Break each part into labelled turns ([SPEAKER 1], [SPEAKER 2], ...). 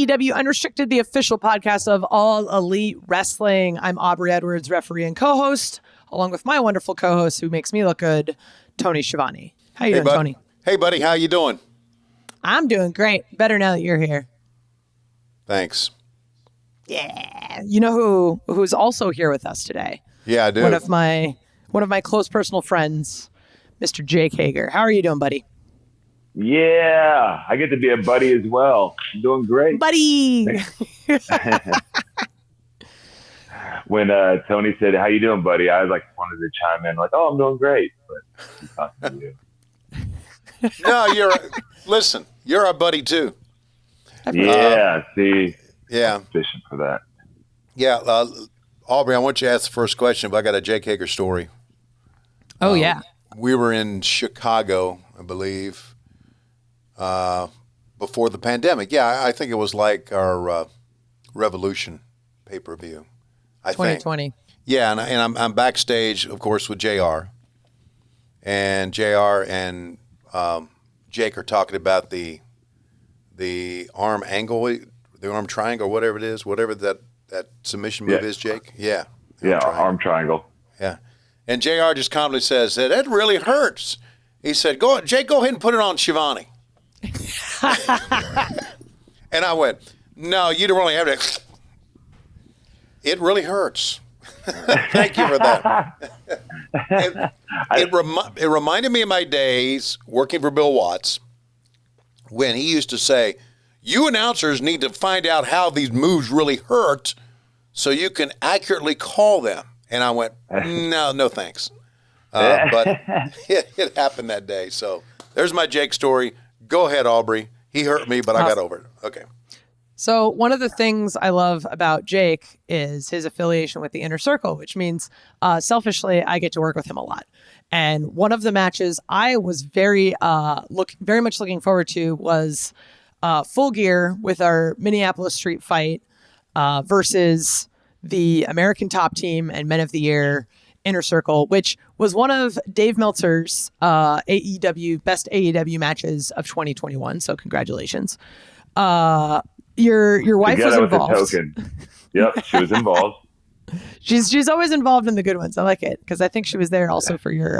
[SPEAKER 1] AEW Unrestricted, the official podcast of All Elite Wrestling. I'm Aubrey Edwards, referee and co-host, along with my wonderful co-host who makes me look good, Tony Schiavone. How you doing, Tony?
[SPEAKER 2] Hey, buddy. How you doing?
[SPEAKER 1] I'm doing great. Better now that you're here.
[SPEAKER 2] Thanks.
[SPEAKER 1] Yeah. You know who's also here with us today?
[SPEAKER 2] Yeah, I do.
[SPEAKER 1] One of my close personal friends, Mr. Jake Hager. How are you doing, buddy?
[SPEAKER 3] Yeah, I get to be a buddy as well. I'm doing great.
[SPEAKER 1] Buddy!
[SPEAKER 3] When Tony said, "How you doing, buddy?" I wanted to chime in like, "Oh, I'm doing great." But I'm talking to you.
[SPEAKER 2] No, listen, you're our buddy too.
[SPEAKER 3] Yeah, see.
[SPEAKER 2] Yeah.
[SPEAKER 3] I'm fishing for that.
[SPEAKER 2] Yeah, Aubrey, I want you to ask the first question, but I got a Jake Hager story.
[SPEAKER 1] Oh, yeah.
[SPEAKER 2] We were in Chicago, I believe, before the pandemic. Yeah, I think it was like our Revolution pay-per-view.
[SPEAKER 1] 2020.
[SPEAKER 2] Yeah, and I'm backstage, of course, with JR. And JR and Jake are talking about the arm angle, the arm triangle, whatever it is, whatever that submission move is, Jake. Yeah.
[SPEAKER 3] Arm triangle.
[SPEAKER 2] Yeah. And JR just calmly says, "That really hurts." He said, Jake, go ahead and put it on Schiavone. And I went, "No, you don't really have to." It really hurts. Thank you for that. It reminded me of my days working for Bill Watts when he used to say, "You announcers need to find out how these moves really hurt so you can accurately call them." And I went, no thanks. But it happened that day. So there's my Jake story. Go ahead, Aubrey. He hurt me, but I got over it. Okay.
[SPEAKER 1] So one of the things I love about Jake is his affiliation with the Inner Circle, which means selfishly, I get to work with him a lot. And one of the matches I was very much looking forward to was Full Gear with our Minneapolis street fight versus the American Top Team and Men of the Year Inner Circle, which was one of Dave Meltzer's AEW best AEW matches of 2021. So congratulations. Your wife was involved.
[SPEAKER 3] With the token. Yep, she was involved.
[SPEAKER 1] She's always involved in the good ones. I like it because I think she was there also for your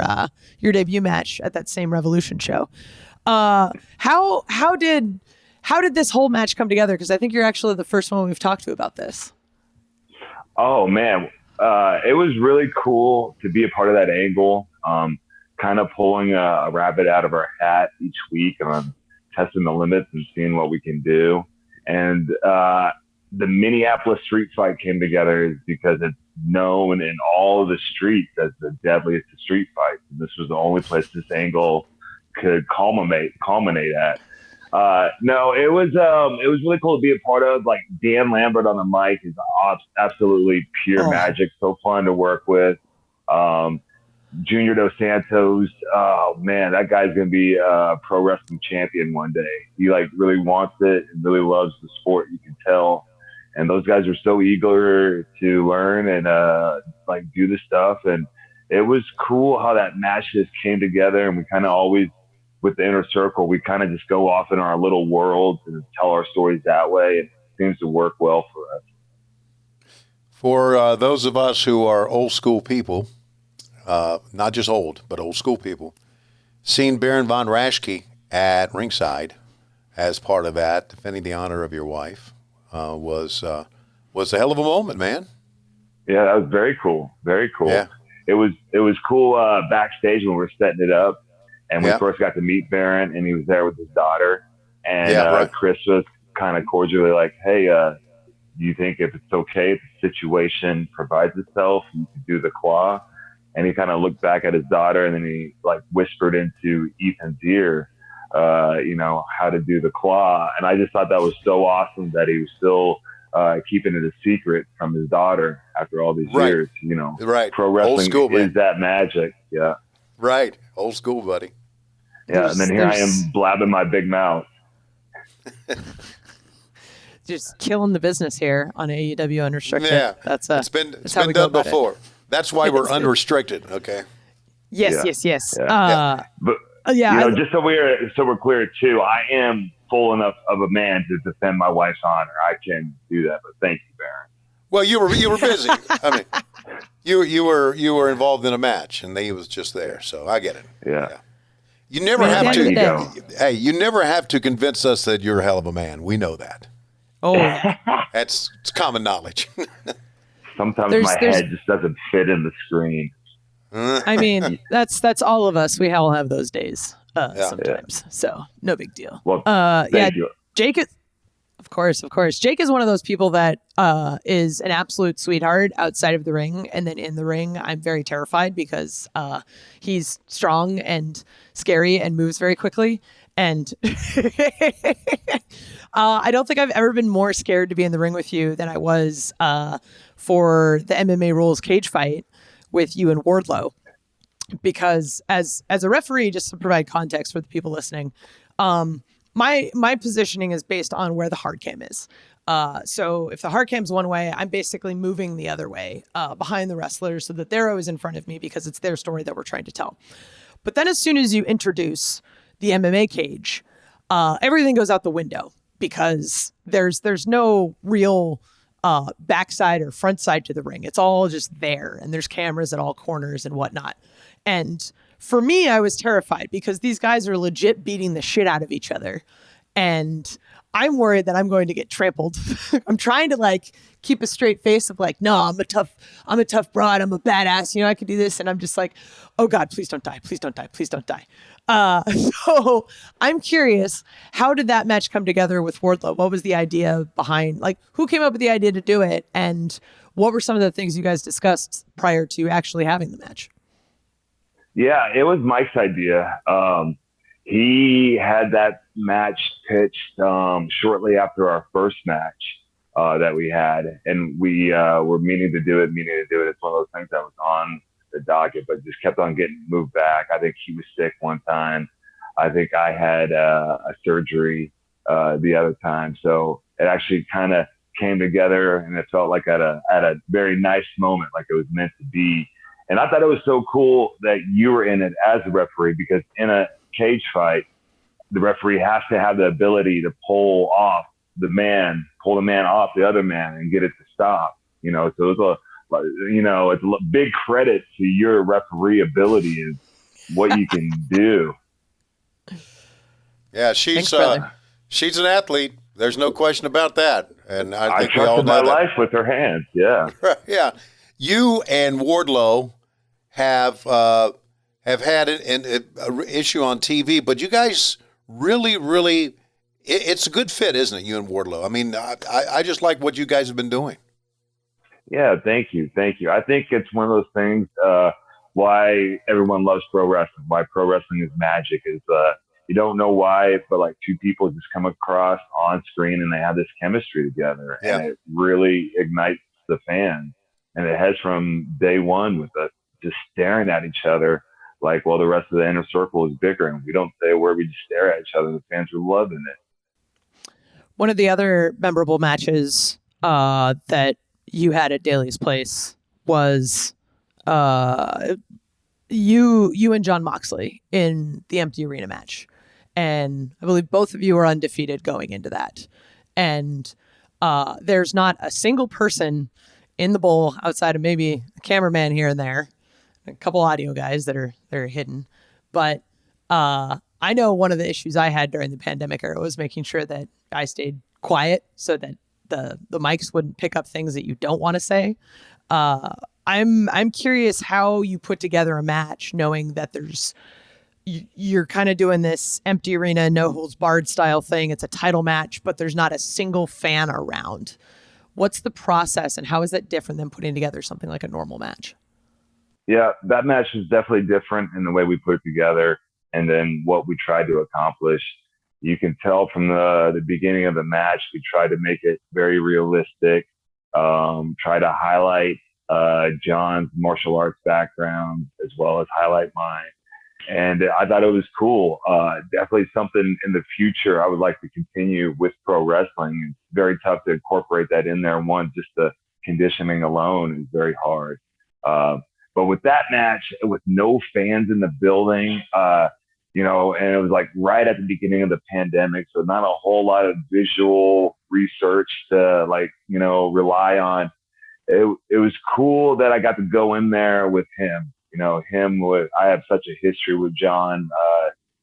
[SPEAKER 1] debut match at that same Revolution show. How did this whole match come together? Because I think you're actually the first one we've talked to about this.
[SPEAKER 3] Oh man, it was really cool to be a part of that angle. Kind of pulling a rabbit out of our hat each week and testing the limits and seeing what we can do. And the Minneapolis street fight came together because it's known in all of the streets as the deadliest of street fights. And this was the only place this angle could culminate at. No, it was really cool to be a part of. Like Dan Lambert on the mic is absolutely pure magic. So fun to work with. Junior Dos Santos, oh man, that guy's gonna be a pro wrestling champion one day. He really wants it and really loves the sport. You can tell, and those guys are so eager to learn and do the stuff. And it was cool how that match just came together. And we kind of always, with the Inner Circle, we kind of just go off in our little worlds and tell our stories that way. It seems to work well for us.
[SPEAKER 2] For those of us who are old school people. Not just old, but old school people. Seeing Baron Von Raschke at ringside as part of that, defending the honor of your wife, was a hell of a moment, man.
[SPEAKER 3] Yeah, that was very cool. Very cool.
[SPEAKER 2] Yeah.
[SPEAKER 3] It was cool backstage when we were setting it up, and we first got to meet Baron, and he was there with his daughter, and Chris was kind of cordially like, "Hey, do you think if it's okay, if the situation provides itself, you could do the claw?" And he kind of looked back at his daughter, and then he whispered into Ethan's ear, how to do the claw. And I just thought that was so awesome that he was still keeping it a secret from his daughter after all these years.
[SPEAKER 2] Right.
[SPEAKER 3] Pro wrestling
[SPEAKER 2] Old school,
[SPEAKER 3] is that magic. Yeah.
[SPEAKER 2] Right. Old school, buddy.
[SPEAKER 3] Yeah. And then here I am blabbing my big mouth.
[SPEAKER 1] Just killing the business here on AEW Unrestricted.
[SPEAKER 2] Yeah.
[SPEAKER 1] It's
[SPEAKER 2] been done before. That's why we're unrestricted, okay?
[SPEAKER 1] Yes.
[SPEAKER 3] But just so we're clear too, I am full enough of a man to defend my wife's honor. I can do that, but thank you, Baron.
[SPEAKER 2] Well, you were busy. I mean, you were involved in a match, and he was just there. So I get it.
[SPEAKER 3] Yeah.
[SPEAKER 2] You never
[SPEAKER 1] Man,
[SPEAKER 2] have
[SPEAKER 1] there you go.
[SPEAKER 2] to. Hey, you never have to convince us that you're a hell of a man. We know that.
[SPEAKER 1] Oh, yeah.
[SPEAKER 2] It's common knowledge.
[SPEAKER 3] Sometimes my head just doesn't fit in the screen.
[SPEAKER 1] I mean, that's all of us. We all have those days sometimes. Yeah. So no big deal.
[SPEAKER 3] Well, thank you.
[SPEAKER 1] Jake is, of course. Jake is one of those people that is an absolute sweetheart outside of the ring. And then in the ring, I'm very terrified because he's strong and scary and moves very quickly. And I don't think I've ever been more scared to be in the ring with you than I was for the MMA rules cage fight with you and Wardlow. Because as a referee, just to provide context for the people listening, my positioning is based on where the hard cam is. So if the hard cam's one way, I'm basically moving the other way behind the wrestlers so that they're always in front of me because it's their story that we're trying to tell. But then as soon as you introduce the MMA cage, everything goes out the window because there's no real backside or front side to the ring. It's all just there, and there's cameras at all corners and whatnot. And for me, I was terrified because these guys are legit beating the shit out of each other. And I'm worried that I'm going to get trampled. I'm trying to keep a straight face of no, I'm a tough broad. I'm a badass. I could do this. And I'm just oh God, please don't die. Please don't die. Please don't die. So I'm curious, how did that match come together with Wardlow? What was the idea behind, who came up with the idea to do it? And what were some of the things you guys discussed prior to actually having the match?
[SPEAKER 3] Yeah, it was Mike's idea. He had that match pitched shortly after our first match that we had, and we were meaning to do it. It's one of those things that was on the docket, but just kept on getting moved back. I think he was sick one time. I think I had a surgery the other time. So it actually kind of came together, and it felt like at a very nice moment, like it was meant to be. And I thought it was so cool that you were in it as a referee, because in a cage fight, the referee has to have the ability to pull the man off the other man and get it to stop. So it's a big credit to your referee ability and what you can do.
[SPEAKER 2] Yeah, she's an athlete. There's no question about that. And I think we all know
[SPEAKER 3] my
[SPEAKER 2] that.
[SPEAKER 3] life with her hands. Yeah.
[SPEAKER 2] Yeah. You and Wardlow have had an issue on TV, but you guys really, it's a good fit, isn't it? You and Wardlow. I mean, I just like what you guys have been doing.
[SPEAKER 3] Yeah, thank you. I think it's one of those things why everyone loves pro wrestling, why pro wrestling is magic is you don't know why, but two people just come across on screen and they have this chemistry together, and it really ignites the fans. And it has from day one with us just staring at each other well, the rest of the inner circle is bigger, and we don't say a word, we just stare at each other. The fans are loving it.
[SPEAKER 1] One of the other memorable matches that you had at Daly's Place was you and Jon Moxley in the empty arena match. And I believe both of you are undefeated going into that. And there's not a single person in the bowl outside of maybe a cameraman here and there, a couple audio guys that are hidden. But I know one of the issues I had during the pandemic era was making sure that I stayed quiet so that the mics wouldn't pick up things that you don't want to say. I'm curious how you put together a match knowing that you're kind of doing this empty arena, no holds barred style thing. It's a title match, but there's not a single fan around. What's the process, and how is that different than putting together something like a normal match?
[SPEAKER 3] Yeah, that match is definitely different in the way we put it together and then what we tried to accomplish. You can tell from the beginning of the match, we tried to make it very realistic, try to highlight John's martial arts background as well as highlight mine. And I thought it was cool. Definitely something in the future I would like to continue with pro wrestling. It's very tough to incorporate that in there. One, just the conditioning alone is very hard. But with that match, with no fans in the building, and it was like right at the beginning of the pandemic. So not a whole lot of visual research to rely on. It was cool that I got to go in there with him. I have such a history with Jon,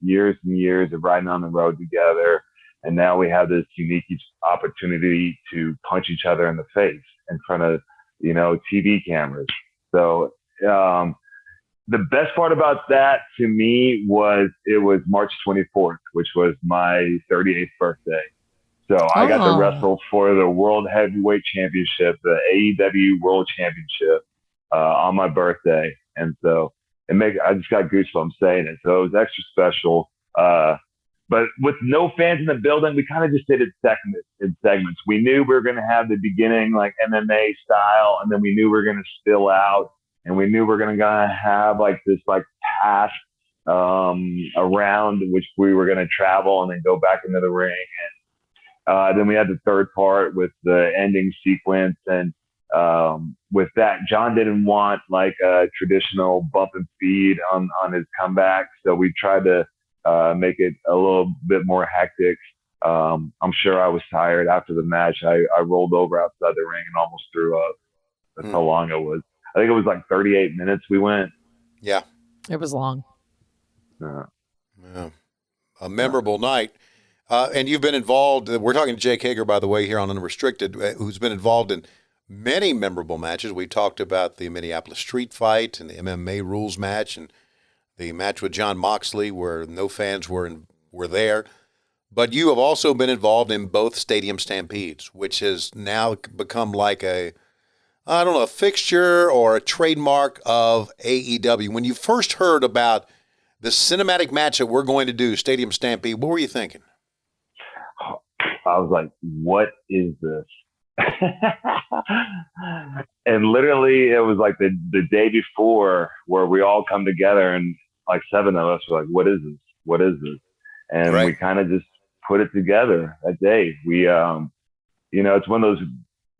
[SPEAKER 3] years and years of riding on the road together. And now we have this unique opportunity to punch each other in the face in front of, TV cameras. So, the best part about that to me was it was March 24th, which was my 38th birthday. So I got to wrestle for the World Heavyweight Championship, the AEW World Championship, on my birthday. And so I just got goosebumps saying it. So it was extra special. But with no fans in the building, we kind of just did it in segments. We knew we were going to have the beginning like MMA style, and then we knew we were going to spill out, and we knew we were going to have like this like path around which we were going to travel and then go back into the ring. And then we had the third part with the ending sequence. And with that, Jon didn't want like a traditional bump and feed on his comeback. So we tried to make it a little bit more hectic. I'm sure I was tired after the match. I rolled over outside the ring and almost threw up. That's how long it was. I think it was like 38 minutes we went.
[SPEAKER 2] Yeah.
[SPEAKER 1] It was long.
[SPEAKER 2] Yeah. A memorable night. And you've been involved, we're talking to Jake Hager, by the way, here on Unrestricted, who's been involved in many memorable matches. We talked about the Minneapolis street fight and the MMA rules match and the match with Jon Moxley where no fans were there. But you have also been involved in both Stadium Stampedes, which has now become like a fixture or a trademark of AEW. When you first heard about the cinematic match that we're going to do, Stadium Stampede, what were you thinking?
[SPEAKER 3] I was like, what is this? And literally it was like the day before where we all come together and like 7 of us were like, what is this? What is this? And we kind of just put it together that day. We, it's one of those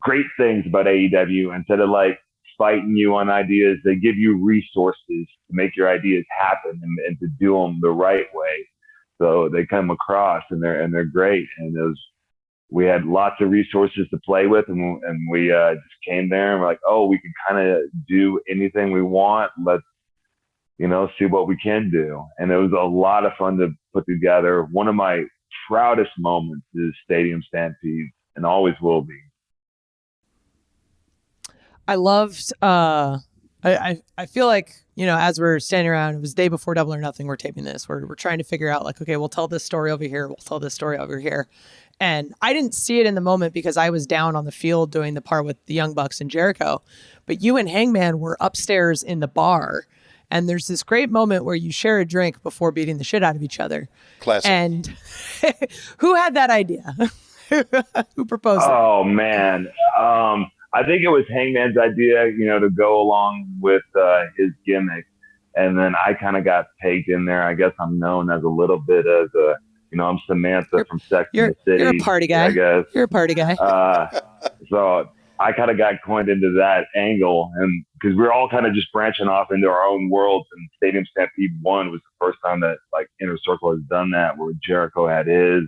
[SPEAKER 3] great things about AEW. Instead of like fighting you on ideas, they give you resources to make your ideas happen and to do them the right way. So they come across and they're great. And we had lots of resources to play with, and we just came there and we're like, oh, we can kind of do anything we want. Let's, see what we can do. And it was a lot of fun to put together. One of my proudest moments is Stadium Stampede, and always will be.
[SPEAKER 1] I loved, I feel like, as we're standing around, it was the day before Double or Nothing, we're taping this. We're trying to figure out like, okay, we'll tell this story over here. We'll tell this story over here. And I didn't see it in the moment because I was down on the field doing the part with the Young Bucks and Jericho. But you and Hangman were upstairs in the bar. And there's this great moment where you share a drink before beating the shit out of each other.
[SPEAKER 2] Classic.
[SPEAKER 1] And who had that idea? Who proposed it?
[SPEAKER 3] Oh, man. I think it was Hangman's idea, to go along with his gimmick. And then I kind of got pegged in there. I guess I'm known as a little bit as a, I'm Samantha from Sex and the City.
[SPEAKER 1] You're a party guy.
[SPEAKER 3] I guess.
[SPEAKER 1] You're a party guy.
[SPEAKER 3] So I kind of got coined into that angle. And because we were all kind of just branching off into our own worlds. And Stadium Stampede 1 was the first time that like Inner Circle has done that, where Jericho had his.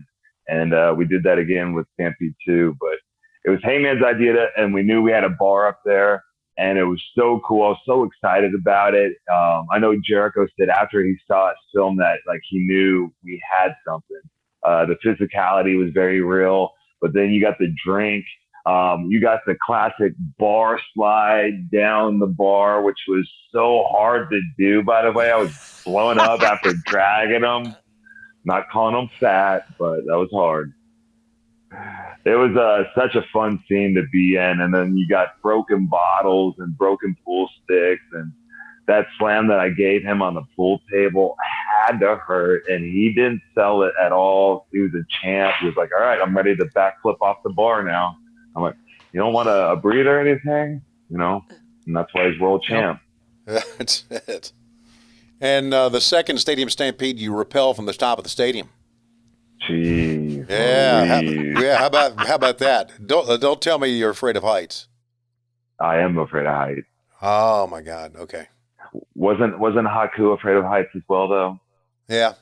[SPEAKER 3] And we did that again with Stampede 2. But it was Heyman's idea, and we knew we had a bar up there, and it was so cool. I was so excited about it. I know Jericho said after he saw us film that, like, he knew we had something. The physicality was very real, but then you got the drink. You got the classic bar slide down the bar, which was so hard to do, by the way. I was blowing up after dragging them. Not calling them fat, but that was hard. It was such a fun scene to be in. And then you got broken bottles and broken pool sticks. And that slam that I gave him on the pool table had to hurt. And he didn't sell it at all. He was a champ. He was like, all right, I'm ready to backflip off the bar now. I'm like, you don't want a breather or anything? And that's why he's world champ.
[SPEAKER 2] That's it. And the second Stadium Stampede, you rappel from the top of the stadium.
[SPEAKER 3] Jeez.
[SPEAKER 2] Yeah. How about that? Don't tell me you're afraid of heights.
[SPEAKER 3] I am afraid of heights.
[SPEAKER 2] Oh my God. Okay.
[SPEAKER 3] Wasn't Haku afraid of heights as well, though?
[SPEAKER 2] Yeah.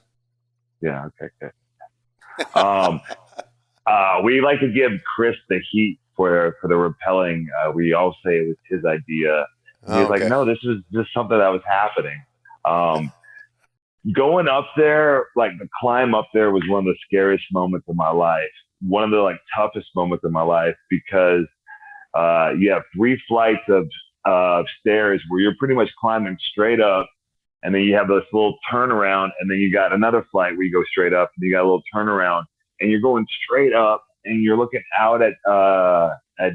[SPEAKER 3] Yeah. Okay. Good. We like to give Chris the heat for the repelling. We all say it was his idea. He was like, no, this was just something that was happening. Going up there, like the climb up there was one of the scariest moments of my life. One of the like toughest moments of my life, because you have 3 flights of stairs where you're pretty much climbing straight up. And then you have this little turnaround, and then you got another flight where you go straight up, and you got a little turnaround, and you're going straight up, and you're looking out at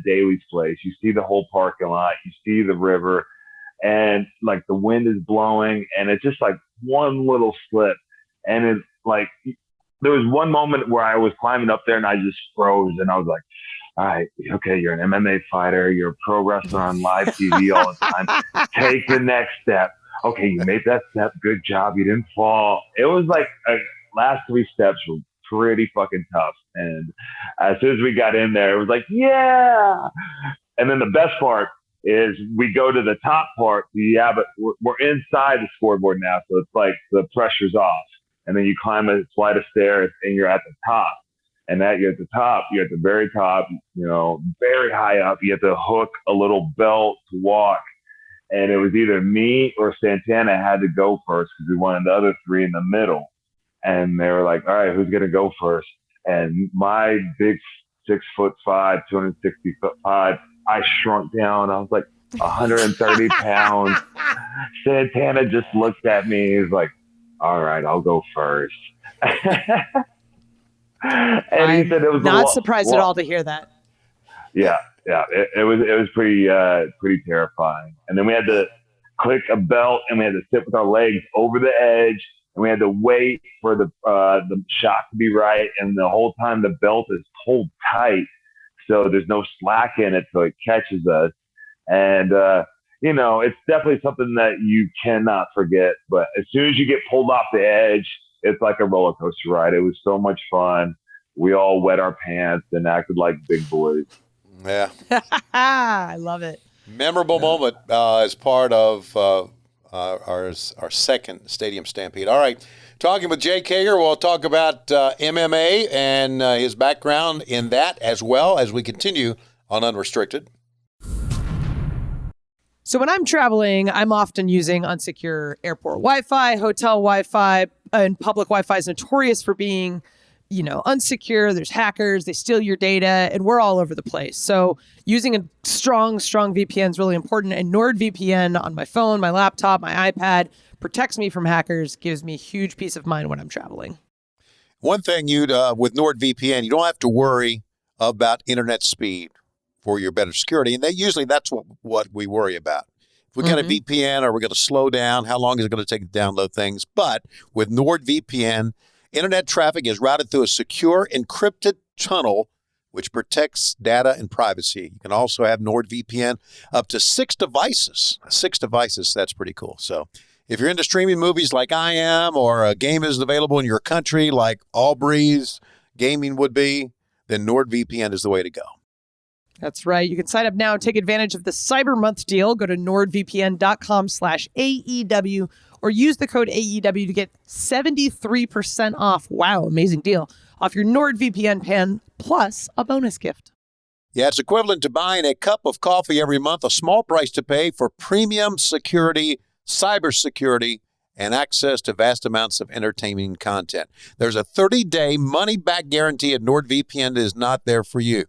[SPEAKER 3] Daly's place. You see the whole parking lot, you see the river, and like the wind is blowing, and it's just like one little slip. And it's like, there was one moment where I was climbing up there and I just froze, and I was like, all right, okay, you're an MMA fighter, you're a pro wrestler on live TV all the time. Take the next step. Okay, you made that step. Good job. You didn't fall. It was like last 3 steps were pretty fucking tough. And as soon as we got in there, it was like, yeah. And then the best part is we go to the top part. Yeah, but we're inside the scoreboard now. So it's like the pressure's off. And then you climb a flight of stairs and you're at the top. And that you're at the top, you're at the very top, very high up. You have to hook a little belt to walk. And it was either me or Santana had to go first because we wanted the other 3 in the middle. And they were like, all right, who's going to go first? And my big 6'5", 265, I shrunk down. I was like 130 pounds. Santana just looked at me. He's like, all right, I'll go first. And he said it was
[SPEAKER 1] not surprised at all to hear that.
[SPEAKER 3] Yeah. Yeah, it was pretty terrifying. And then we had to click a belt, and we had to sit with our legs over the edge, and we had to wait for the shot to be right. And the whole time the belt is pulled tight, so there's no slack in it, so it catches us. And it's definitely something that you cannot forget. But as soon as you get pulled off the edge, it's like a roller coaster ride. It was so much fun. We all wet our pants and acted like big boys.
[SPEAKER 2] Yeah.
[SPEAKER 1] I love it.
[SPEAKER 2] Memorable moment as part of our second Stadium Stampede. All right. Talking with Jake Hager, we'll talk about MMA and his background in that, as well as we continue on Unrestricted.
[SPEAKER 1] So when I'm traveling, I'm often using unsecure airport Wi-Fi, hotel Wi-Fi, and public Wi-Fi is notorious for being unsecure. There's hackers, they steal your data, and we're all over the place. So using a strong VPN is really important. And NordVPN on my phone, my laptop, my iPad protects me from hackers, gives me huge peace of mind when I'm traveling.
[SPEAKER 2] One thing with NordVPN, you don't have to worry about internet speed for your better security. And that's what we worry about. If we got a VPN, are we going to slow down? How long is it going to take to download things? But with NordVPN, internet traffic is routed through a secure encrypted tunnel, which protects data and privacy. You can also have NordVPN up to 6 devices. 6 devices, that's pretty cool. So if you're into streaming movies like I am, or a game is available in your country like Aubrey's gaming would be, then NordVPN is the way to go.
[SPEAKER 1] That's right. You can sign up now and take advantage of the Cyber Month deal. Go to nordvpn.com/AEW or use the code AEW to get 73% off. Wow, amazing deal. Off your NordVPN plan plus a bonus gift.
[SPEAKER 2] Yeah, it's equivalent to buying a cup of coffee every month, a small price to pay for premium security, cybersecurity, and access to vast amounts of entertaining content. There's a 30-day money-back guarantee at NordVPN is not there for you.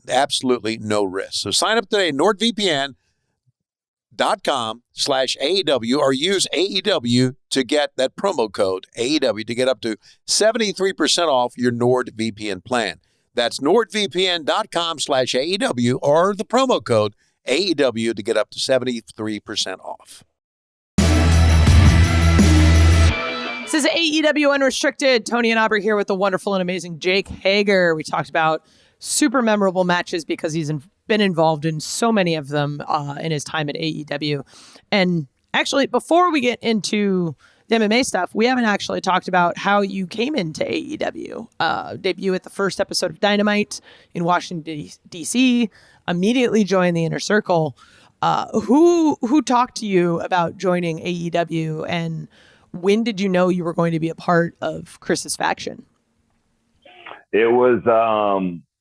[SPEAKER 2] Absolutely no risk. So sign up today at nordvpn.com/AEW or use AEW to get that promo code AEW to get up to 73% off your NordVPN plan. That's nordvpn.com/AEW or the promo code AEW to get up to 73% off.
[SPEAKER 1] This is AEW Unrestricted. Tony and Aubrey here with the wonderful and amazing Jake Hager. We talked about super memorable matches because he's been involved in so many of them in his time at AEW. And actually, before we get into the MMA stuff, we haven't actually talked about how you came into AEW. Debut at the first episode of Dynamite in Washington, D.C., immediately joined the Inner Circle. Who talked to you about joining AEW, and when did you know you were going to be a part of Chris's faction?
[SPEAKER 3] It was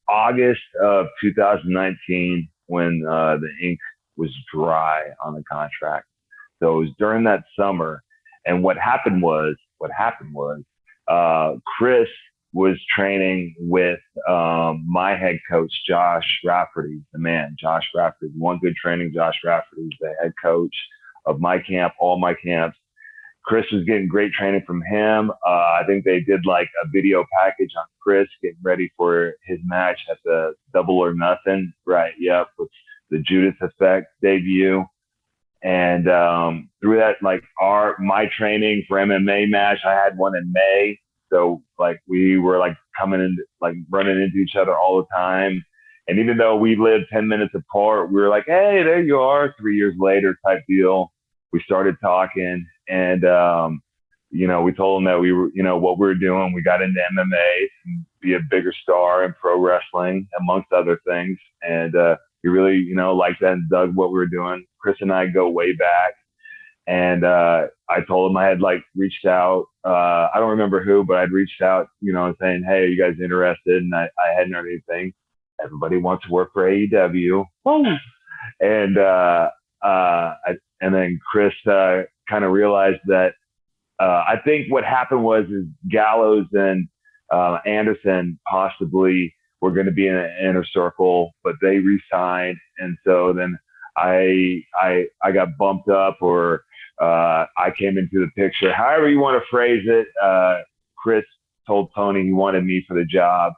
[SPEAKER 3] August of 2019 when the ink was dry on the contract. So it was during that summer. And what happened was Chris was training with my head coach, Josh Rafferty, the man, Josh Rafferty. One good training, Josh Rafferty is the head coach of my camp, all my camps. Chris was getting great training from him. I think they did like a video package on Chris getting ready for his match at the Double or Nothing. Right. Yep. With the Judas Effect debut. And through that, like my training for MMA match, I had one in May. So like we were like coming in, like running into each other all the time. And even though we lived 10 minutes apart, we were like, hey, there you are, 3 years later type deal. We started talking and, we told him that we were, what we were doing. We got into MMA and be a bigger star in pro wrestling, amongst other things. And he really, liked that and dug what we were doing. Chris and I go way back. And I told him I had like reached out. I don't remember who, but I'd reached out, saying, hey, are you guys interested? And I hadn't heard anything. Everybody wants to work for AEW. Woo! And then Chris kind of realized that I think what happened was Gallows and Anderson possibly were going to be in an inner circle, but they re-signed. And so then I got bumped up, or I came into the picture. However you want to phrase it, Chris told Tony he wanted me for the job,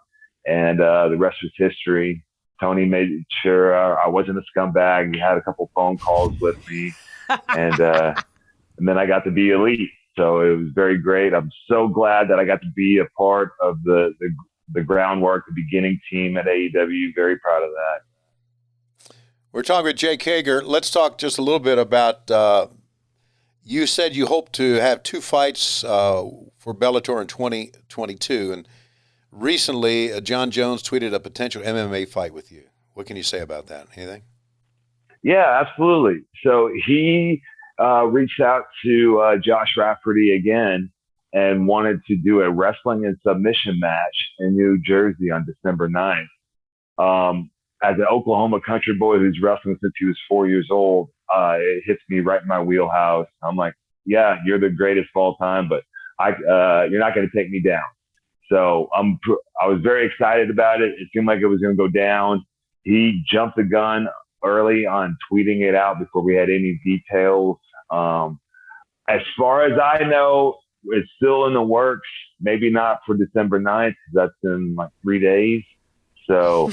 [SPEAKER 3] and the rest was history. Tony made sure I wasn't a scumbag. He had a couple phone calls with me, and then I got to be elite. So it was very great. I'm so glad that I got to be a part of the groundwork, the beginning team at AEW. Very proud of that.
[SPEAKER 2] We're talking with Jake Hager. Let's talk just a little bit about, you said you hope to have 2 fights for Bellator in 2022. And recently, John Jones tweeted a potential MMA fight with you. What can you say about that? Anything?
[SPEAKER 3] Yeah, absolutely. So he reached out to Josh Rafferty again and wanted to do a wrestling and submission match in New Jersey on December 9th. As an Oklahoma country boy who's wrestling since he was 4 years old, it hits me right in my wheelhouse. I'm like, yeah, you're the greatest of all time, but you're not going to take me down. So I was very excited about it. It seemed like it was going to go down. He jumped the gun early on tweeting it out before we had any details. As far as I know, it's still in the works. Maybe not for December 9th. That's in like 3 days. So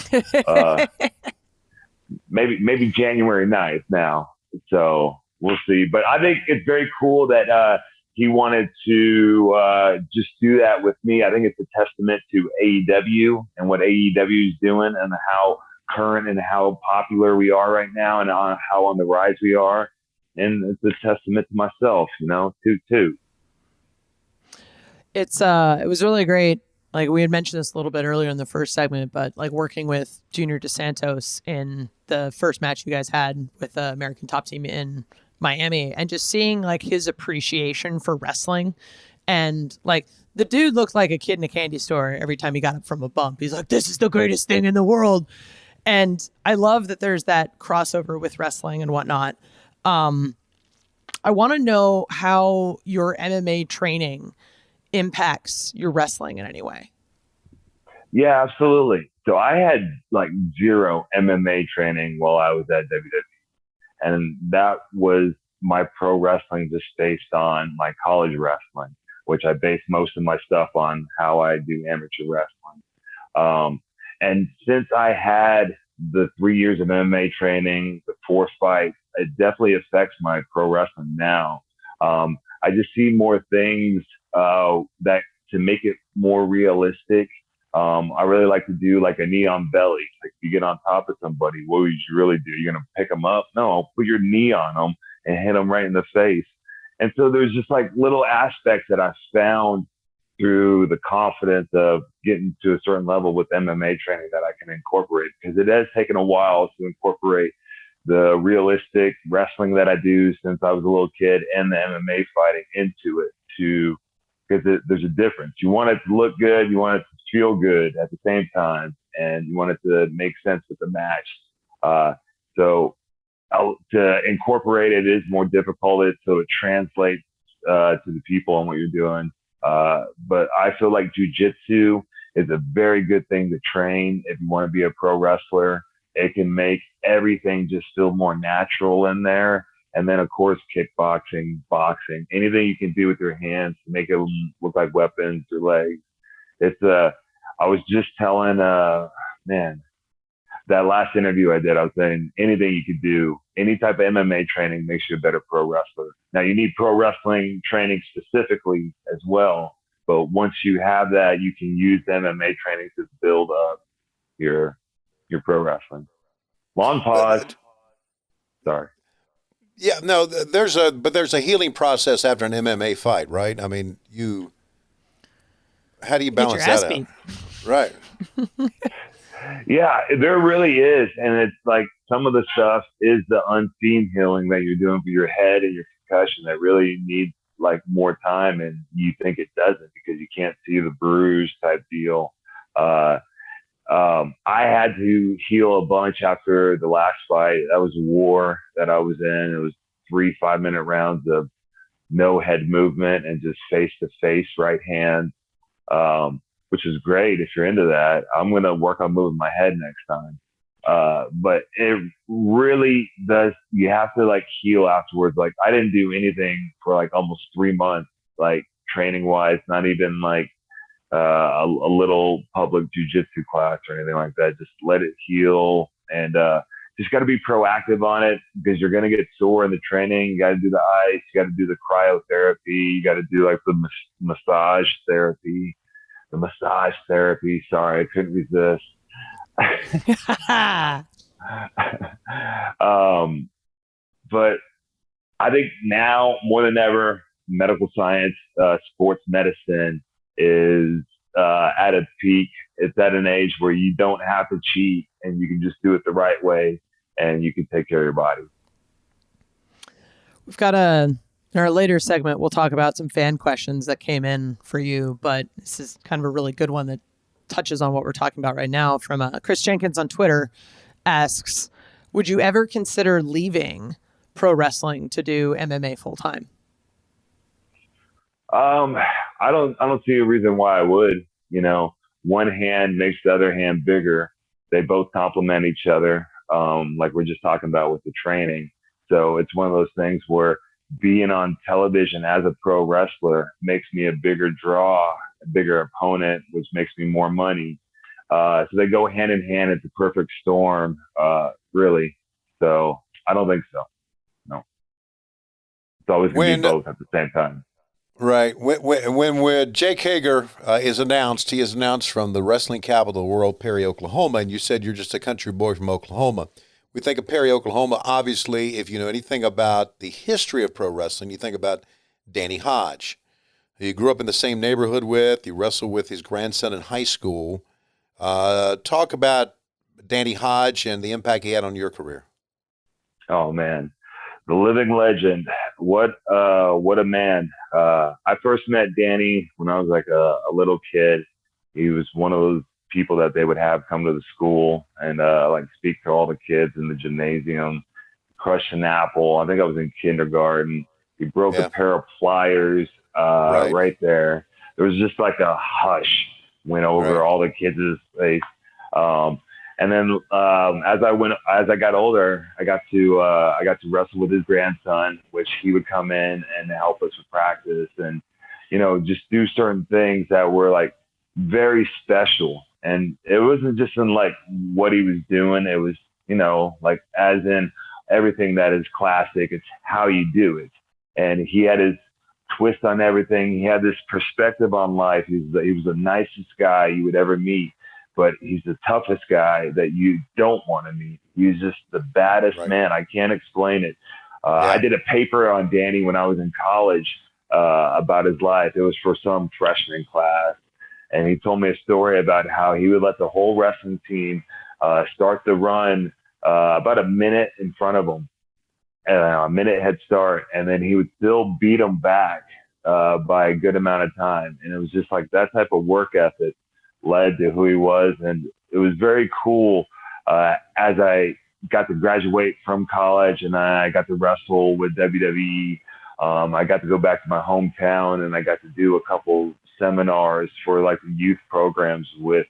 [SPEAKER 3] maybe January 9th now. So we'll see. But I think it's very cool that he wanted to just do that with me. I think it's a testament to AEW and what AEW is doing and how current and how popular we are right now and how on the rise we are. And it's a testament to myself, too.
[SPEAKER 1] It was really great. Like we had mentioned this a little bit earlier in the first segment, but like working with Junior DeSantos in the first match you guys had with the American Top Team in Miami, and just seeing like his appreciation for wrestling, and like the dude looked like a kid in a candy store every time he got up from a bump. He's like, this is the greatest thing in the world. And I love that there's that crossover with wrestling and whatnot. I want to know how your MMA training impacts your wrestling in any way.
[SPEAKER 3] Yeah, absolutely. So I had like 0 MMA training while I was at WWE. And that was my pro wrestling just based on my college wrestling, which I base most of my stuff on how I do amateur wrestling. And since I had the 3 years of MMA training, the 4 fights, it definitely affects my pro wrestling now. I just see more things that to make it more realistic. I really like to do like a knee on belly. Like if you get on top of somebody, what would you really do? You're going to pick them up? No, put your knee on them and hit them right in the face. And so there's just like little aspects that I found through the confidence of getting to a certain level with MMA training that I can incorporate, because it has taken a while to incorporate the realistic wrestling that I do since I was a little kid and the MMA fighting into it to, because there's a difference. You want it to look good, you want it to feel good at the same time, and you want it to make sense with the match. So to incorporate it is more difficult, so it translates to the people on what you're doing. But I feel like jiu-jitsu is a very good thing to train if you want to be a pro wrestler. It can make everything just feel more natural in there. And then, of course, kickboxing, boxing, anything you can do with your hands to make it look like weapons or legs. I was just telling, that last interview I did, I was saying anything you could do, any type of MMA training makes you a better pro wrestler. Now, you need pro wrestling training specifically as well. But once you have that, you can use MMA training to build up your pro wrestling. Long pause. Sorry.
[SPEAKER 2] Yeah, no, there's a healing process after an MMA fight, right? I mean, how do you balance that out? Right.
[SPEAKER 3] Yeah, there really is. And it's like some of the stuff is the unseen healing that you're doing for your head and your concussion that really needs like more time, and you think it doesn't because you can't see the bruise type deal. I had to heal a bunch after the last fight. That was a war that I was in. It was 3 5-minute rounds of no head movement and just face-to-face right hand, which is great if you're into that. I'm going to work on moving my head next time. But it really does, you have to like heal afterwards. Like I didn't do anything for like almost 3 months, like training wise, not even like a little public jujitsu class or anything like that. Just let it heal, and just got to be proactive on it because you're going to get sore in the training. You got to do the ice, you got to do the cryotherapy, you got to do like the massage therapy. Sorry, I couldn't resist. But I think now more than ever, medical science, sports medicine is at its peak. It's at an age where you don't have to cheat and you can just do it the right way and you can take care of your body.
[SPEAKER 1] We've got in our later segment, we'll talk about some fan questions that came in for you, but this is kind of a really good one that touches on what we're talking about right now. From Chris Jenkins on Twitter asks, would you ever consider leaving pro wrestling to do MMA full time?
[SPEAKER 3] I don't see a reason why I would. You know, one hand makes the other hand bigger. They both complement each other, like we're just talking about with the training. So it's one of those things where being on television as a pro wrestler makes me a bigger draw, a bigger opponent, which makes me more money. So they go hand in hand. It's a perfect storm, really. So I don't think so. No. It's always going to be both at the same time.
[SPEAKER 2] Right. When Jake Hager is announced, he is announced from the wrestling capital of the world, Perry, Oklahoma, and you said you're just a country boy from Oklahoma. We think of Perry, Oklahoma. Obviously, if you know anything about the history of pro wrestling, you think about Danny Hodge, who you grew up in the same neighborhood with. You wrestled with his grandson in high school. Talk about Danny Hodge and the impact he had on your career.
[SPEAKER 3] Oh, man. The living legend. What a man. I first met Danny when I was like a little kid. He was one of those people that they would have come to the school and like speak to all the kids in the gymnasium, crush an apple. I think I was in kindergarten. He broke a pair of pliers right there. There was just like a hush went over all the kids' face. And then as I got older, I got to wrestle with his grandson, which he would come in and help us with practice and, you know, just do certain things that were like very special. And it wasn't just in like what he was doing. It was, you know, like as in everything that is classic, it's how you do it. And he had his twist on everything. He had this perspective on life. He was the nicest guy you would ever meet. But he's the toughest guy that you don't want to meet. He's just the baddest man. I can't explain it. I did a paper on Danny when I was in college about his life. It was for some freshman class. And he told me a story about how he would let the whole wrestling team start the run about a minute in front of him, a minute head start. And then he would still beat them back by a good amount of time. And it was just like that type of work ethic led to who he was. And it was very cool as I got to graduate from college and I got to wrestle with WWE. I got to go back to my hometown and I got to do a couple seminars for like the youth programs with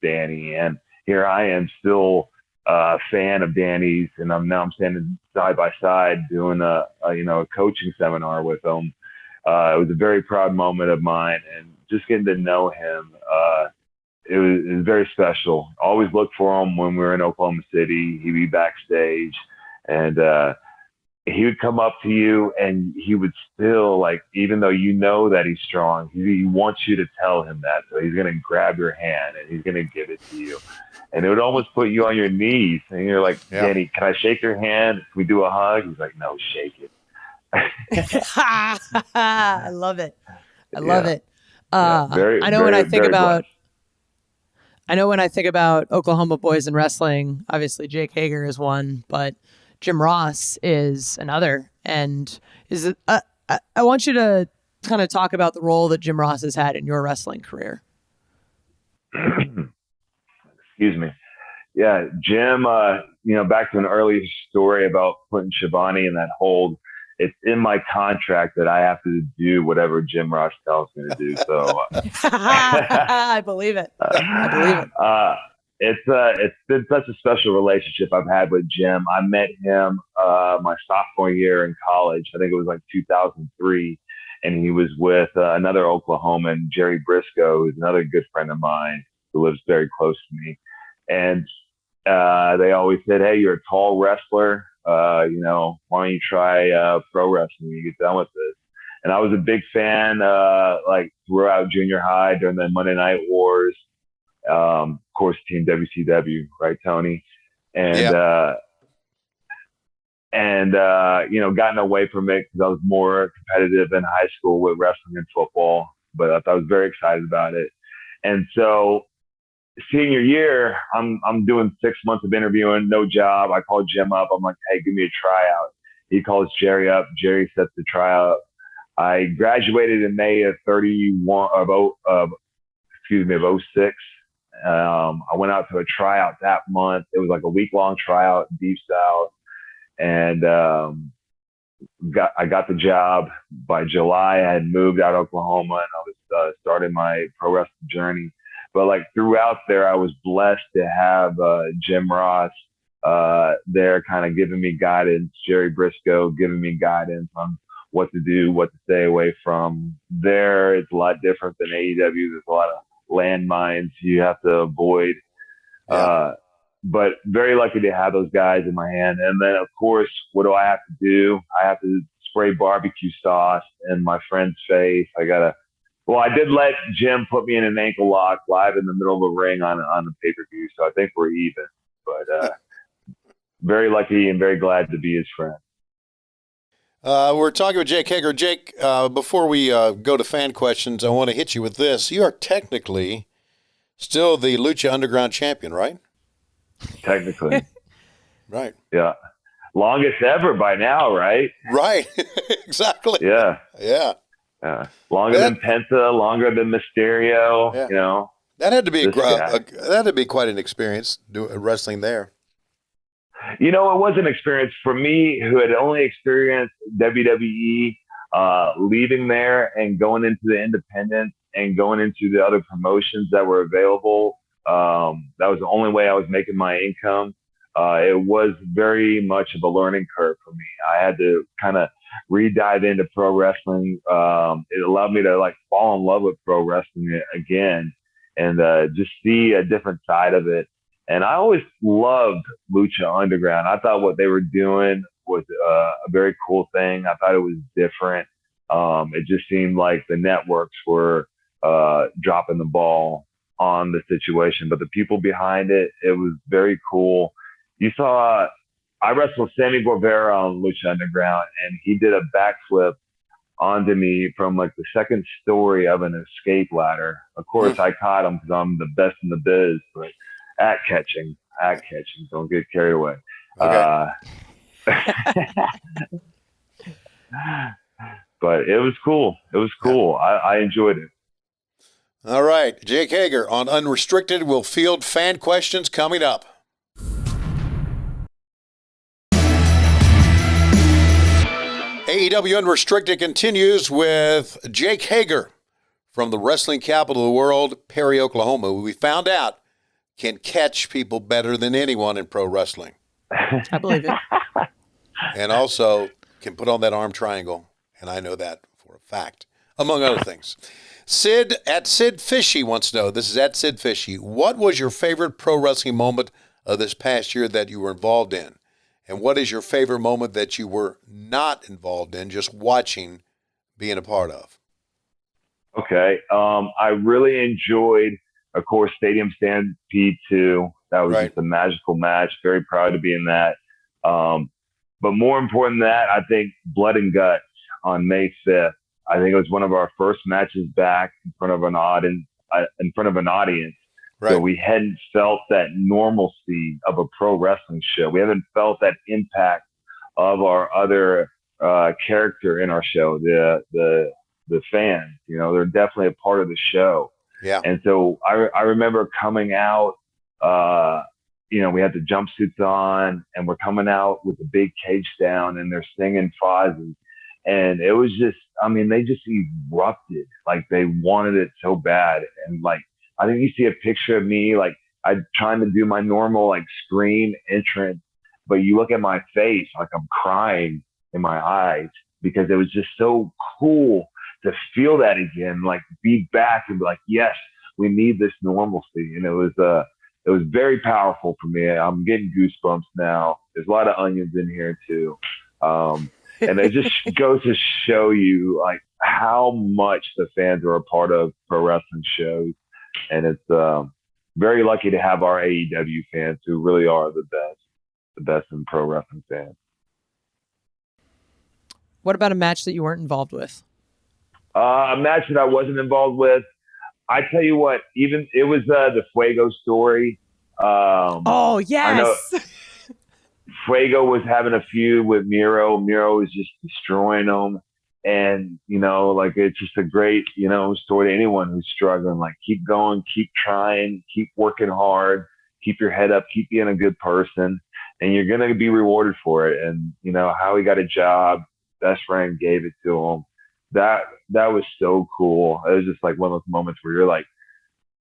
[SPEAKER 3] Danny. And here I am still a fan of Danny's, and I'm standing side by side doing a coaching seminar with him. It was a very proud moment of mine, and just getting to know him, it was very special. Always look for him when we were in Oklahoma City. He'd be backstage, and he would come up to you, and he would still, like, even though you know that he's strong, he wants you to tell him that. So he's going to grab your hand, and he's going to give it to you. And it would almost put you on your knees. And you're like, Danny, can I shake your hand? Can we do a hug? He's like, no, shake it.
[SPEAKER 1] I love it. I love it.
[SPEAKER 3] Very,
[SPEAKER 1] I know when I think about Oklahoma boys in wrestling, obviously Jake Hager is one, but Jim Ross is another. And I want you to kind of talk about the role that Jim Ross has had in your wrestling career.
[SPEAKER 3] Excuse me. Yeah, Jim, back to an earlier story about putting Shivani in that hold. It's in my contract that I have to do whatever Jim Ross tells me to do. So
[SPEAKER 1] I believe it.
[SPEAKER 3] It's been such a special relationship I've had with Jim. I met him my sophomore year in college. I think it was like 2003. And he was with another Oklahoman, Jerry Briscoe, who's another good friend of mine who lives very close to me. And they always said, hey, you're a tall wrestler. Why don't you try pro wrestling when you get done with this? And I was a big fan, like throughout junior high during the Monday Night Wars. Of course, Team WCW, right, Tony? And, gotten away from it because I was more competitive in high school with wrestling and football, but I was very excited about it. And so senior year, I'm doing 6 months of interviewing, no job. I called Jim up. I'm like, hey, give me a tryout. He calls Jerry up. Jerry sets the tryout. I graduated in May of 06. I went out to a tryout that month. It was like a week-long tryout in Deep South. And I got the job. By July, I had moved out of Oklahoma, and I was starting my pro wrestling journey. But like throughout there, I was blessed to have Jim Ross there kind of giving me guidance, Jerry Briscoe giving me guidance on what to do, what to stay away from. There, it's a lot different than AEW. There's a lot of landmines you have to avoid. But very lucky to have those guys in my hand. And then, of course, what do I have to do? I have to spray barbecue sauce in my friend's face. I did let Jim put me in an ankle lock live in the middle of a ring on the pay-per-view. So I think we're even. But very lucky and very glad to be his friend.
[SPEAKER 2] We're talking with Jake Hager. Jake, before we go to fan questions, I want to hit you with this. You are technically still the Lucha Underground champion, right?
[SPEAKER 3] Technically.
[SPEAKER 2] Right.
[SPEAKER 3] Yeah. Longest ever by now, right?
[SPEAKER 2] Right. Exactly.
[SPEAKER 3] Yeah.
[SPEAKER 2] Yeah.
[SPEAKER 3] Longer than Penta, longer than Mysterio,
[SPEAKER 2] That had to be that had to be quite an experience wrestling there.
[SPEAKER 3] It was an experience for me who had only experienced WWE, leaving there and going into the independents and going into the other promotions that were available. That was the only way I was making my income. It was very much of a learning curve for me. I had to kind of re-dive into pro wrestling. It allowed me to fall in love with pro wrestling again and just see a different side of it. And I always loved Lucha Underground. I thought what they were doing was a very cool thing. I thought it was different. It just seemed like the networks were dropping the ball on the situation, but the people behind it, it was very cool. You saw, I wrestled Sammy Guevara on Lucha Underground, and he did a backflip onto me from the second story of an escape ladder. Of course, I caught him because I'm the best in the biz, but at catching, don't get carried away.
[SPEAKER 2] Okay.
[SPEAKER 3] but it was cool. It was cool. I enjoyed it.
[SPEAKER 2] All right. Jake Hager on Unrestricted will field fan questions coming up. AEW Unrestricted continues with Jake Hager from the wrestling capital of the world, Perry, Oklahoma, who we found out can catch people better than anyone in pro wrestling.
[SPEAKER 1] I believe it.
[SPEAKER 2] And also can put on that arm triangle, and I know that for a fact, among other things. Sid Fishy wants to know, this is at Sid Fishy, what was your favorite pro wrestling moment of this past year that you were involved in? And what is your favorite moment that you were not involved in, just watching, being a part of?
[SPEAKER 3] Okay. I really enjoyed, of course, Stadium Stampede 2. That was just a magical match. Very proud to be in that. But more important than that, I think Blood and Guts on May 5th. I think it was one of our first matches back in front of an audience.
[SPEAKER 2] Right.
[SPEAKER 3] So we hadn't felt that normalcy of a pro wrestling show. We haven't felt that impact of our other character in our show, the fans. You know, they're definitely a part of the show.
[SPEAKER 2] Yeah.
[SPEAKER 3] And so I remember coming out, we had the jumpsuits on and we're coming out with the big cage down and they're singing Fozzy. And it was just, they just erupted. Like they wanted it so bad. And like, I think you see a picture of me, like I'm trying to do my normal like scream entrance, but you look at my face, like I'm crying in my eyes because it was just so cool to feel that again, like be back and be like, yes, we need this normalcy. And it was very powerful for me. I'm getting goosebumps now. There's a lot of onions in here too. And it just goes to show you like how much the fans are a part of pro wrestling shows. And it's very lucky to have our AEW fans who really are the best in pro wrestling fans.
[SPEAKER 1] What about a match that you weren't involved with?
[SPEAKER 3] A match that I wasn't involved with. I tell you what, even it was the Fuego story.
[SPEAKER 1] Oh yes.
[SPEAKER 3] I know Fuego was having a feud with Miro. Miro was just destroying him. And, it's just a great, story to anyone who's struggling. Like, keep going, keep trying, keep working hard, keep your head up, keep being a good person, and you're going to be rewarded for it. And, how he got a job, best friend gave it to him. That was so cool. It was just like one of those moments where you're like,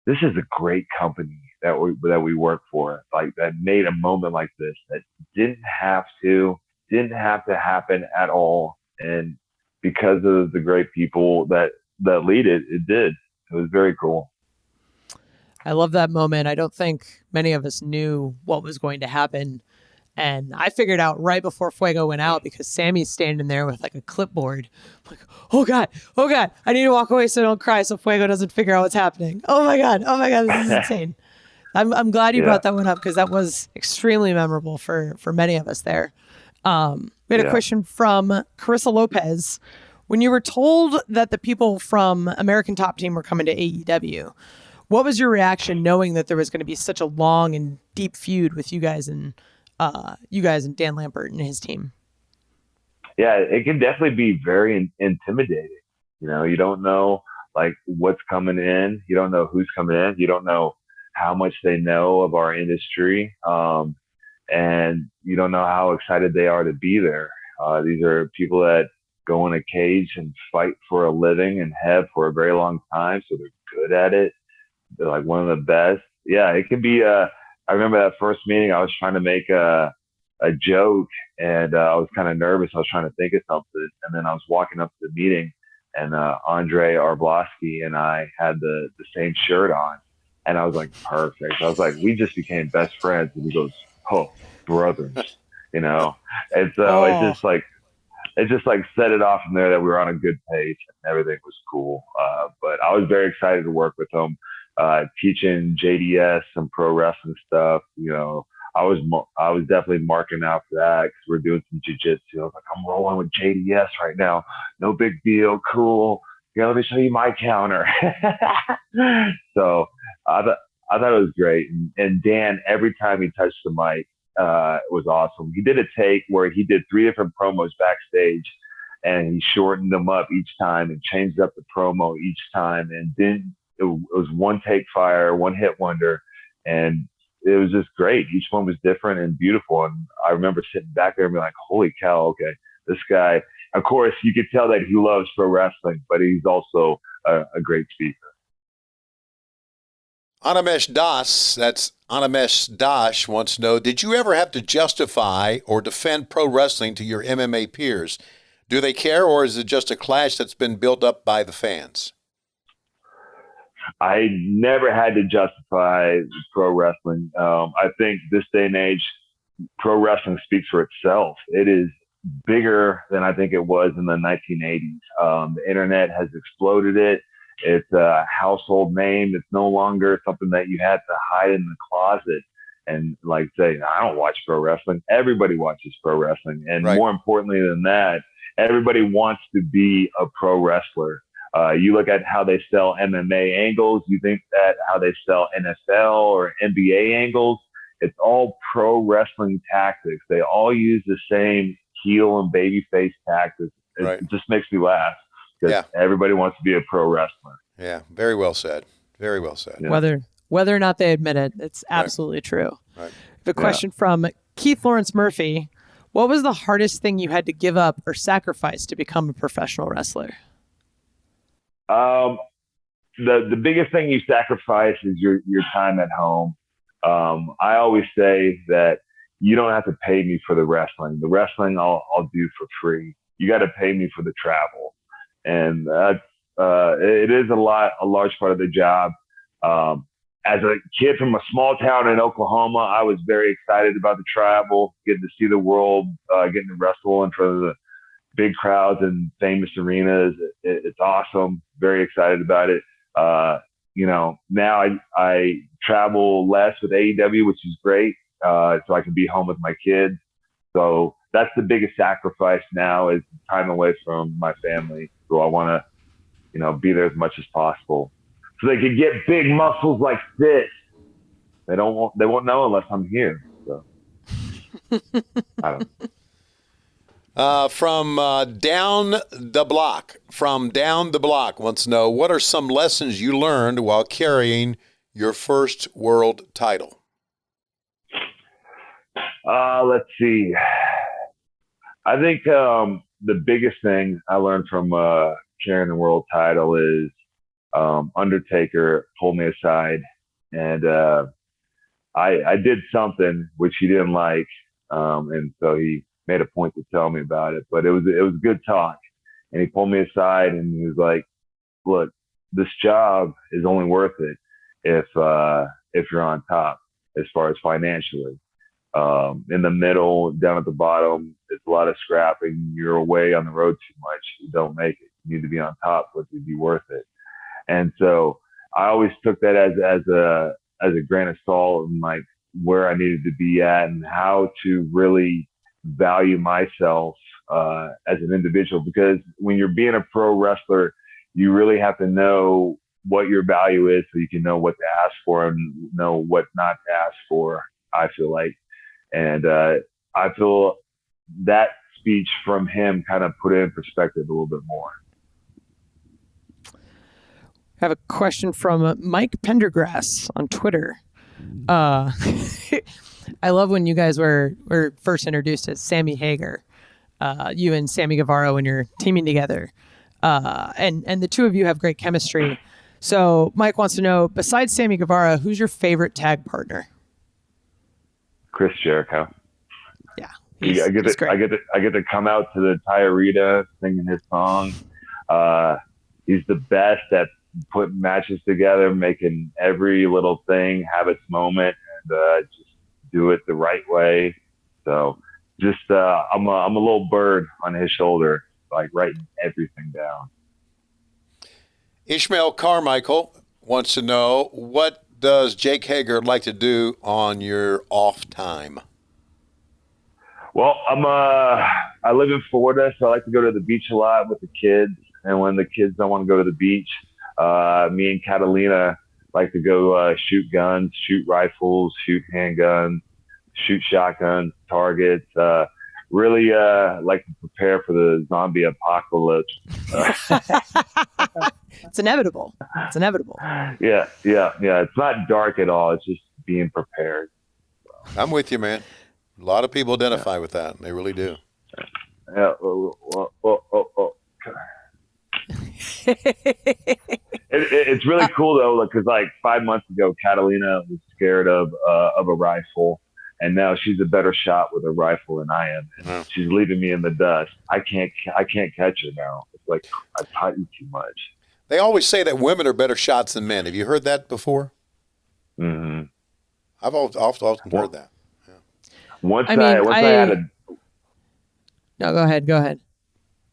[SPEAKER 3] this is a great company that we work for. Like, that made a moment like this that didn't have to happen at all. And because of the great people that lead it, it did. It was very cool.
[SPEAKER 1] I love that moment. I don't think many of us knew what was going to happen. And I figured out right before Fuego went out because Sammy's standing there with like a clipboard. I'm like, oh God, I need to walk away so I don't cry so Fuego doesn't figure out what's happening. Oh my God, this is insane. I'm glad you brought that one up because that was extremely memorable for many of us there. We had a question from Carissa Lopez. When you were told that the people from American Top Team were coming to AEW, what was your reaction knowing that there was going to be such a long and deep feud with you guys and Dan Lambert and his team?
[SPEAKER 3] Yeah, it can definitely be very intimidating. You don't know like what's coming in. You don't know who's coming in. You don't know how much they know of our industry. And you don't know how excited they are to be there. These are people that go in a cage and fight for a living and have for a very long time. So they're good at it. They're like one of the best. Yeah, it can be. I remember that first meeting, I was trying to make a joke and I was kind of nervous. I was trying to think of something. And then I was walking up to the meeting and Andre Arblosky and I had the same shirt on. And I was like, perfect. I was like, we just became best friends. And he goes, oh, brothers, and so it just set it off from there that we were on a good pace and everything was cool. But I was very excited to work with him, teaching JDS some pro wrestling stuff. I was definitely marking out for that because we're doing some jiu-jitsu. I was like, I'm rolling with JDS right now. No big deal. Cool. Yeah, let me show you my counter. So I thought it was great. And Dan, every time he touched the mic, it was awesome. He did a take where he did 3 different promos backstage, and he shortened them up each time and changed up the promo each time. And then it was one take fire, one hit wonder. And it was just great. Each one was different and beautiful. And I remember sitting back there and being like, holy cow, okay, this guy, of course, you could tell that he loves pro wrestling, but he's also a great speaker.
[SPEAKER 2] Animesh Das, that's Animesh Dash, wants to know, did you ever have to justify or defend pro wrestling to your MMA peers? Do they care, or is it just a clash that's been built up by the fans?
[SPEAKER 3] I never had to justify pro wrestling. I think this day and age, pro wrestling speaks for itself. It is bigger than I think it was in the 1980s. The internet has exploded it. It's a household name. It's no longer something that you had to hide in the closet and like say, I don't watch pro wrestling. Everybody watches pro wrestling. And
[SPEAKER 2] right.
[SPEAKER 3] More importantly than that, everybody wants to be a pro wrestler. You look at how they sell MMA angles. You think that how they sell NFL or NBA angles. It's all pro wrestling tactics. They all use the same heel and babyface tactics.
[SPEAKER 2] Right.
[SPEAKER 3] It just makes me laugh because everybody wants to be a pro wrestler.
[SPEAKER 2] Yeah, very well said. Very well said.
[SPEAKER 1] Yeah. Whether or not they admit it, it's absolutely true.
[SPEAKER 2] Right.
[SPEAKER 1] The question from Keith Lawrence Murphy: what was the hardest thing you had to give up or sacrifice to become a professional wrestler?
[SPEAKER 3] The biggest thing you sacrifice is your time at home. I always say that you don't have to pay me for the wrestling. The wrestling I'll do for free. You got to pay me for the travel, and that's it is a large part of the job. As a kid from a small town in Oklahoma, I was very excited about the travel, getting to see the world, getting to wrestle in front of the big crowds and famous arenas. It's awesome. Very excited about it. Now I travel less with AEW, which is great. So I can be home with my kids. So that's the biggest sacrifice now is time away from my family. So I want to, be there as much as possible so they can get big muscles like this. They won't know unless I'm here. So I don't know.
[SPEAKER 2] From Down the Block wants to know, what are some lessons you learned while carrying your first world title?
[SPEAKER 3] Let's see. I think the biggest thing I learned from carrying the world title is Undertaker pulled me aside and I did something which he didn't like, and so he made a point to tell me about it. But it was good talk, and he pulled me aside and he was like, "Look, this job is only worth it if you're on top as far as financially. In the middle, down at the bottom, it's a lot of scrapping. You're away on the road too much. You don't make it. You need to be on top for it to be worth it." And so I always took that as a grain of salt and like where I needed to be at and how to really value myself as an individual. Because when you're being a pro wrestler, you really have to know what your value is so you can know what to ask for and know what not to ask for, I feel like. And I feel that speech from him kind of put it in perspective a little bit more.
[SPEAKER 1] I have a question from Mike Pendergrass on Twitter. I love when you guys were first introduced as Sammy Hager, you and Sammy Guevara when you're teaming together. And the two of you have great chemistry. So Mike wants to know, besides Sammy Guevara, who's your favorite tag partner?
[SPEAKER 3] Chris Jericho.
[SPEAKER 1] Yeah.
[SPEAKER 3] I get to come out to the Thai Arena singing his song. He's the best at putting matches together, making every little thing have its moment, and just do it the right way. So just I'm a little bird on his shoulder, like writing everything down.
[SPEAKER 2] Ishmael Carmichael wants to know, what does Jake Hager like to do on your off time?
[SPEAKER 3] Well, I live in Florida, so I like to go to the beach a lot with the kids. And when the kids don't want to go to the beach, me and Catalina like to go shoot guns, shoot rifles, shoot handguns, shoot shotguns, targets. Really like to prepare for the zombie apocalypse.
[SPEAKER 1] It's inevitable. It's inevitable.
[SPEAKER 3] Yeah. It's not dark at all. It's just being prepared.
[SPEAKER 2] I'm with you, man. A lot of people identify with that. They really do.
[SPEAKER 3] Yeah. It's really cool though, because like 5 months ago, Catalina was scared of a rifle, and now she's a better shot with a rifle than I am. And she's leaving me in the dust. I can't catch her now. It's like I taught you too much.
[SPEAKER 2] They always say that women are better shots than men. Have you heard that before?
[SPEAKER 3] Mm-hmm.
[SPEAKER 2] I've often heard that. Yeah.
[SPEAKER 3] Once I had a.
[SPEAKER 1] No, go ahead.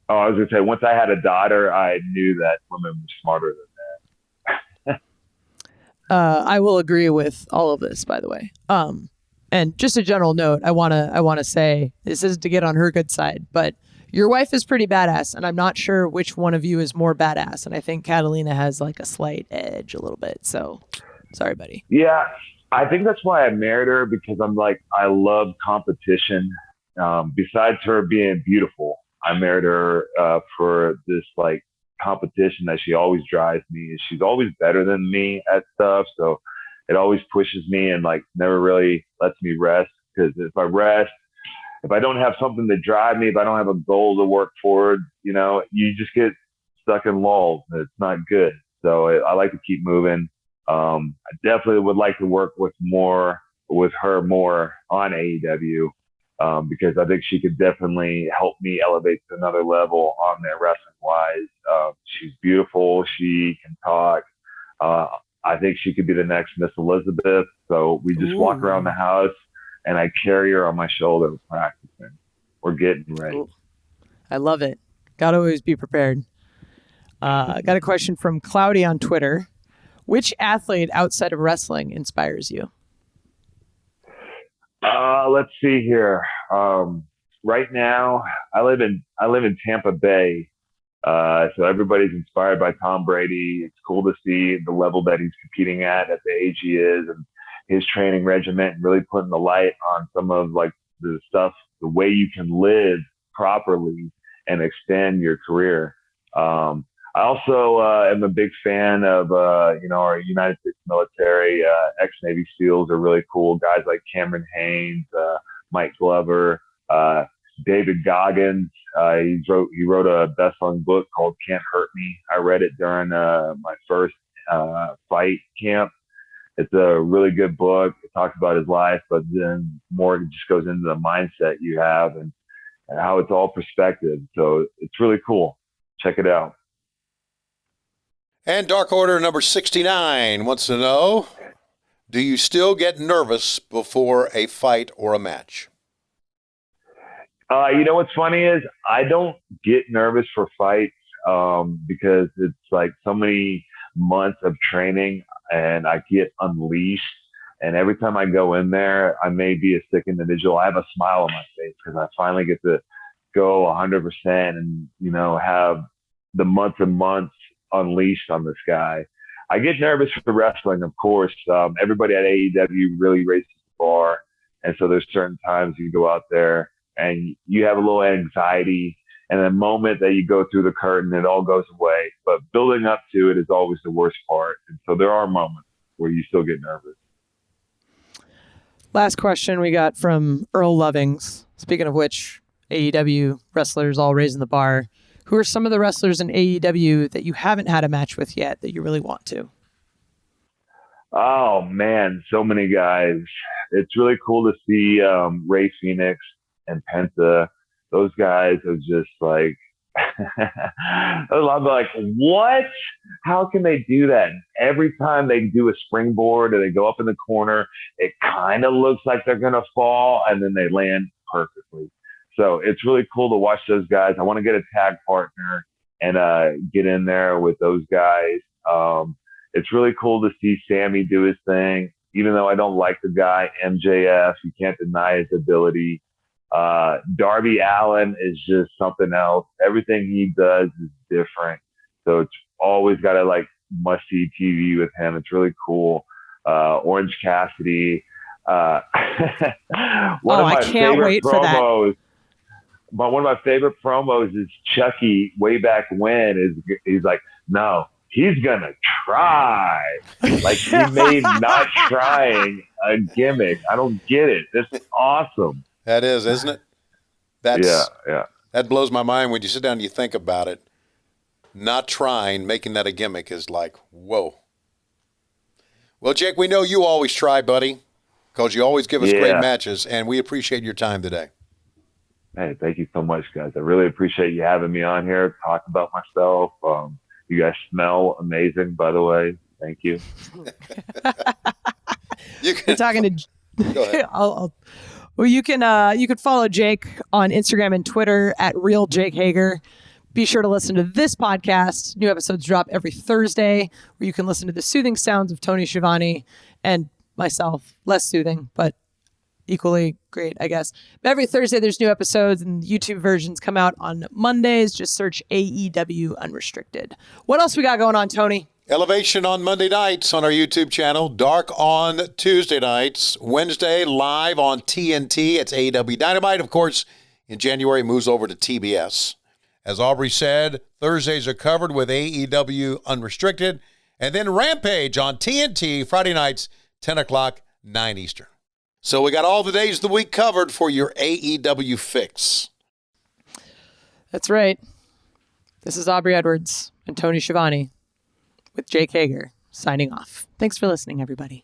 [SPEAKER 3] Oh, I was going to say, once I had a daughter, I knew that women were smarter than that.
[SPEAKER 1] I will agree with all of this, by the way. And just a general note, I wanna say, this isn't to get on her good side, but your wife is pretty badass, and I'm not sure which one of you is more badass. And I think Catalina has like a slight edge a little bit. So, sorry, buddy.
[SPEAKER 3] Yeah, I think that's why I married her, because I love competition. Besides her being beautiful, I married her for this like competition that she always drives me. She's always better than me at stuff, so it always pushes me and like never really lets me rest. Because if I don't have something to drive me, if I don't have a goal to work forward, you just get stuck in lulls. It's not good. So I like to keep moving. I definitely would like to work with her more on AEW. Because I think she could definitely help me elevate to another level on there wrestling wise. She's beautiful. She can talk. I think she could be the next Miss Elizabeth. So we just walk around the house and I carry her on my shoulder practicing. We're getting ready.
[SPEAKER 1] Ooh. I love it. Gotta always be prepared. I got a question from Cloudy on Twitter. Which athlete outside of wrestling inspires you?
[SPEAKER 3] Let's see here. Right now, I live in Tampa Bay, so everybody's inspired by Tom Brady. It's cool to see the level that he's competing at the age he is, and his training regimen, and really putting the light on some of like the stuff, the way you can live properly and extend your career. I also am a big fan of our United States military. Ex-Navy SEALs are really cool. Guys like Cameron Haynes, Mike Glover, David Goggins. He wrote a best-selling book called Can't Hurt Me. I read it during my first fight camp. It's a really good book. It talks about his life, but then more it just goes into the mindset you have and how it's all perspective. So it's really cool. Check it out.
[SPEAKER 2] And Dark Order number 69 wants to know, do you still get nervous before a fight or a match?
[SPEAKER 3] What's funny is I don't get nervous for fights because it's like so many months of training and I get unleashed. And every time I go in there, I may be a sick individual. I have a smile on my face because I finally get to go 100% and, have the months and months unleashed on this guy. I get nervous for wrestling, of course. Everybody at AEW really raises the bar. And so there's certain times you go out there and you have a little anxiety. And the moment that you go through the curtain, it all goes away. But building up to it is always the worst part. And so there are moments where you still get nervous.
[SPEAKER 1] Last question we got from Earl Lovings. Speaking of which, AEW wrestlers all raising the bar. Who are some of the wrestlers in AEW that you haven't had a match with yet that you really want to?
[SPEAKER 3] Oh, man, so many guys. It's really cool to see Ray Phoenix and Penta. Those guys are just like, I'm like, what? How can they do that? And every time they do a springboard or they go up in the corner, it kind of looks like they're going to fall, and then they land perfectly. So it's really cool to watch those guys. I want to get a tag partner and get in there with those guys. It's really cool to see Sammy do his thing. Even though I don't like the guy, MJF, you can't deny his ability. Darby Allin is just something else. Everything he does is different. So it's always got to must-see TV with him. It's really cool. Orange Cassidy. One of my
[SPEAKER 1] I can't
[SPEAKER 3] favorite
[SPEAKER 1] wait
[SPEAKER 3] promos.
[SPEAKER 1] for that.
[SPEAKER 3] one of my favorite promos is Chucky way back when. He's like, no, he's gonna try. Like he made not trying a gimmick. I don't get it. This is awesome.
[SPEAKER 2] That is, isn't it?
[SPEAKER 3] Yeah.
[SPEAKER 2] That blows my mind when you sit down and you think about it. Not trying, making that a gimmick is like, whoa. Well, Jake, we know you always try, buddy, because you always give us great matches, and we appreciate your time today.
[SPEAKER 3] Hey, thank you so much, guys. I really appreciate you having me on here, talk about myself. You guys smell amazing, by the way. Thank you.
[SPEAKER 1] You're talking to.
[SPEAKER 2] Go ahead.
[SPEAKER 1] Well, you can follow Jake on Instagram and Twitter at @RealJakeHager. Be sure to listen to this podcast. New episodes drop every Thursday, where you can listen to the soothing sounds of Tony Schiavone and myself. Less soothing, but equally great, I guess. But every Thursday, there's new episodes, and YouTube versions come out on Mondays. Just search AEW Unrestricted. What else we got going on, Tony?
[SPEAKER 2] Elevation on Monday nights on our YouTube channel. Dark on Tuesday nights. Wednesday, live on TNT. It's AEW Dynamite, of course. In January, moves over to TBS. As Aubrey said, Thursdays are covered with AEW Unrestricted. And then Rampage on TNT, Friday nights, 10 o'clock, 9 Eastern. So we got all the days of the week covered for your AEW fix.
[SPEAKER 1] That's right. This is Aubrey Edwards and Tony Schiavone with Jake Hager signing off. Thanks for listening, everybody.